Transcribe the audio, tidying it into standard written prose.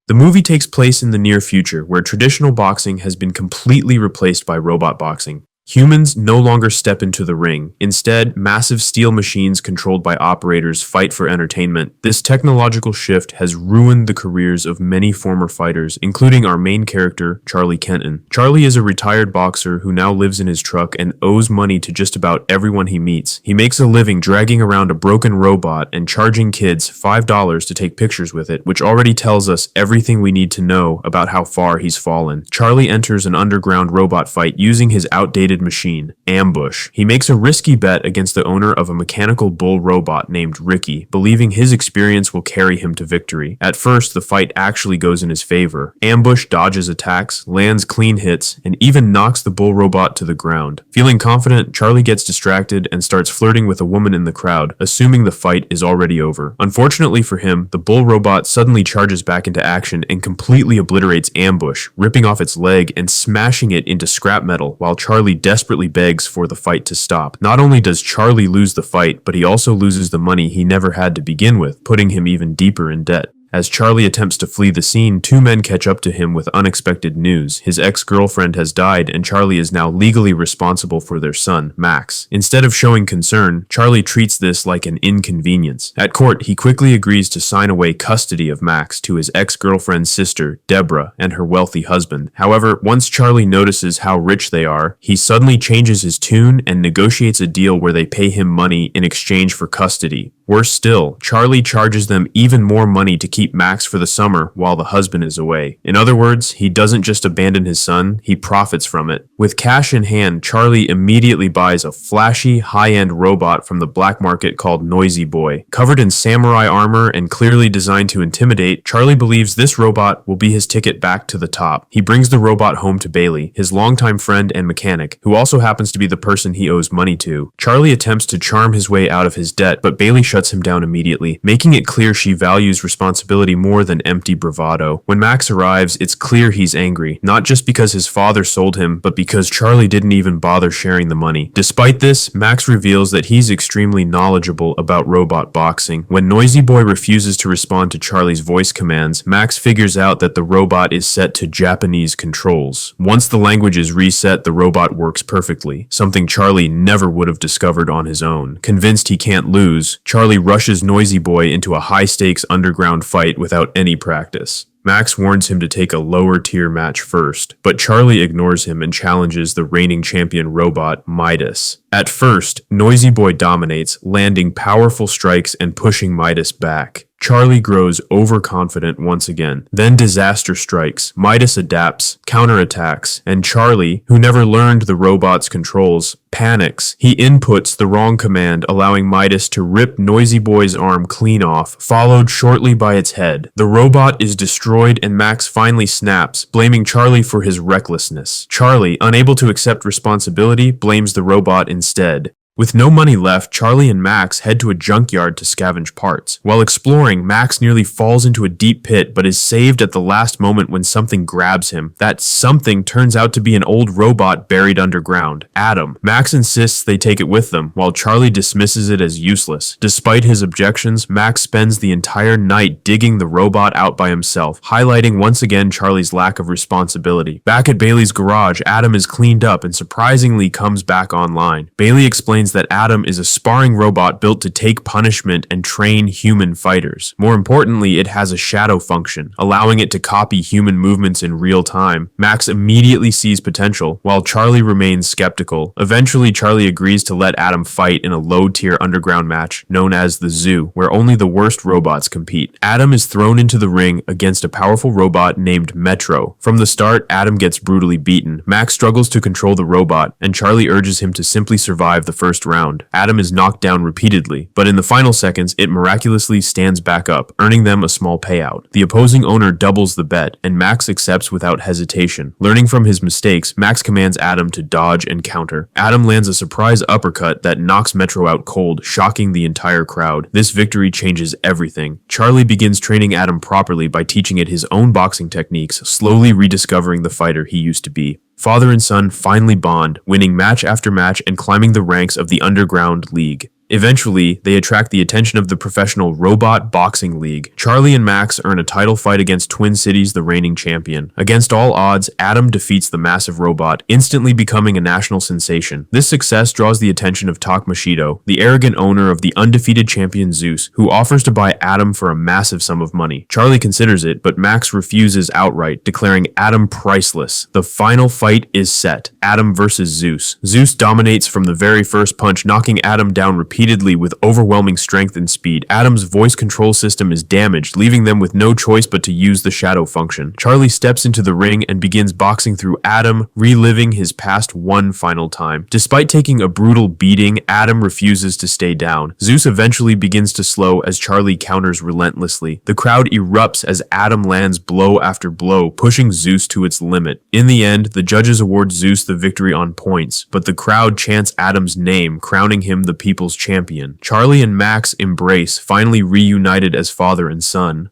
The movie takes place in the near future, where traditional boxing has been completely replaced by robot boxing. Humans no longer step into the ring. Instead, massive steel machines controlled by operators fight for entertainment. This technological shift has ruined the careers of many former fighters, including our main character, Charlie Kenton. Charlie is a retired boxer who now lives in his truck and owes money to just about everyone he meets. He makes a living dragging around a broken robot and charging kids $5 to take pictures with it, which already tells us everything we need to know about how far he's fallen. Charlie enters an underground robot fight using his outdated machine, Ambush. He makes a risky bet against the owner of a mechanical bull robot named Ricky, believing his experience will carry him to victory. At first, the fight actually goes in his favor. Ambush dodges attacks, lands clean hits, and even knocks the bull robot to the ground. Feeling confident, Charlie gets distracted and starts flirting with a woman in the crowd, assuming the fight is already over. Unfortunately for him, the bull robot suddenly charges back into action and completely obliterates Ambush, ripping off its leg and smashing it into scrap metal, while Charlie desperately begs for the fight to stop. Not only does Charlie lose the fight, but he also loses the money he never had to begin with, putting him even deeper in debt. As Charlie attempts to flee the scene, two men catch up to him with unexpected news. His ex-girlfriend has died, and Charlie is now legally responsible for their son, Max. Instead of showing concern, Charlie treats this like an inconvenience. At court, he quickly agrees to sign away custody of Max to his ex-girlfriend's sister, Deborah, and her wealthy husband. However, once Charlie notices how rich they are, he suddenly changes his tune and negotiates a deal where they pay him money in exchange for custody. Worse still, Charlie charges them even more money to keep Max for the summer while the husband is away. In other words, he doesn't just abandon his son, he profits from it. With cash in hand, Charlie immediately buys a flashy, high-end robot from the black market called Noisy Boy. Covered in samurai armor and clearly designed to intimidate, Charlie believes this robot will be his ticket back to the top. He brings the robot home to Bailey, his longtime friend and mechanic, who also happens to be the person he owes money to. Charlie attempts to charm his way out of his debt, but Bailey shuts him down immediately, making it clear she values responsibility more than empty bravado. When Max arrives, it's clear he's angry, not just because his father sold him, but because Charlie didn't even bother sharing the money. Despite this, Max reveals that he's extremely knowledgeable about robot boxing. When Noisy Boy refuses to respond to Charlie's voice commands, Max figures out that the robot is set to Japanese controls. Once the language is reset, the robot works perfectly, something Charlie never would have discovered on his own. Convinced he can't lose, Charlie rushes Noisy Boy into a high-stakes underground fight without any practice. Max warns him to take a lower-tier match first, but Charlie ignores him and challenges the reigning champion robot, Midas. At first, Noisy Boy dominates, landing powerful strikes and pushing Midas back. Charlie grows overconfident once again. Then disaster strikes, Midas adapts, counterattacks, and Charlie, who never learned the robot's controls, panics. He inputs the wrong command, allowing Midas to rip Noisy Boy's arm clean off, followed shortly by its head. The robot is destroyed and Max finally snaps, blaming Charlie for his recklessness. Charlie, unable to accept responsibility, blames the robot instead. With no money left, Charlie and Max head to a junkyard to scavenge parts. While exploring, Max nearly falls into a deep pit but is saved at the last moment when something grabs him. That something turns out to be an old robot buried underground, Adam. Max insists they take it with them, while Charlie dismisses it as useless. Despite his objections, Max spends the entire night digging the robot out by himself, highlighting once again Charlie's lack of responsibility. Back at Bailey's garage, Adam is cleaned up and surprisingly comes back online. Bailey explains that Adam is a sparring robot built to take punishment and train human fighters. More importantly, it has a shadow function, allowing it to copy human movements in real time. Max immediately sees potential, while Charlie remains skeptical. Eventually, Charlie agrees to let Adam fight in a low-tier underground match known as the Zoo, where only the worst robots compete. Adam is thrown into the ring against a powerful robot named Metro. From the start, Adam gets brutally beaten. Max struggles to control the robot, and Charlie urges him to simply survive the first round. Adam is knocked down repeatedly, but in the final seconds, it miraculously stands back up, earning them a small payout. The opposing owner doubles the bet, and Max accepts without hesitation. Learning from his mistakes, Max commands Adam to dodge and counter. Adam lands a surprise uppercut that knocks Metro out cold, shocking the entire crowd. This victory changes everything. Charlie begins training Adam properly by teaching it his own boxing techniques, slowly rediscovering the fighter he used to be. Father and son finally bond, winning match after match and climbing the ranks of the underground league. Eventually, they attract the attention of the professional Robot Boxing League. Charlie and Max earn a title fight against Twin Cities, the reigning champion. Against all odds, Adam defeats the massive robot, instantly becoming a national sensation. This success draws the attention of Takmashido, the arrogant owner of the undefeated champion Zeus, who offers to buy Adam for a massive sum of money. Charlie considers it, but Max refuses outright, declaring Adam priceless. The final fight is set: Adam versus Zeus. Zeus dominates from the very first punch, knocking Adam down repeatedly with overwhelming strength and speed. Adam's voice control system is damaged, leaving them with no choice but to use the shadow function. Charlie steps into the ring and begins boxing through Adam, reliving his past one final time. Despite taking a brutal beating, Adam refuses to stay down. Zeus eventually begins to slow as Charlie counters relentlessly. The crowd erupts as Adam lands blow after blow, pushing Zeus to its limit. In the end, the judges award Zeus the victory on points, but the crowd chants Adam's name, crowning him the people's champion. Charlie and Max embrace, finally reunited as father and son.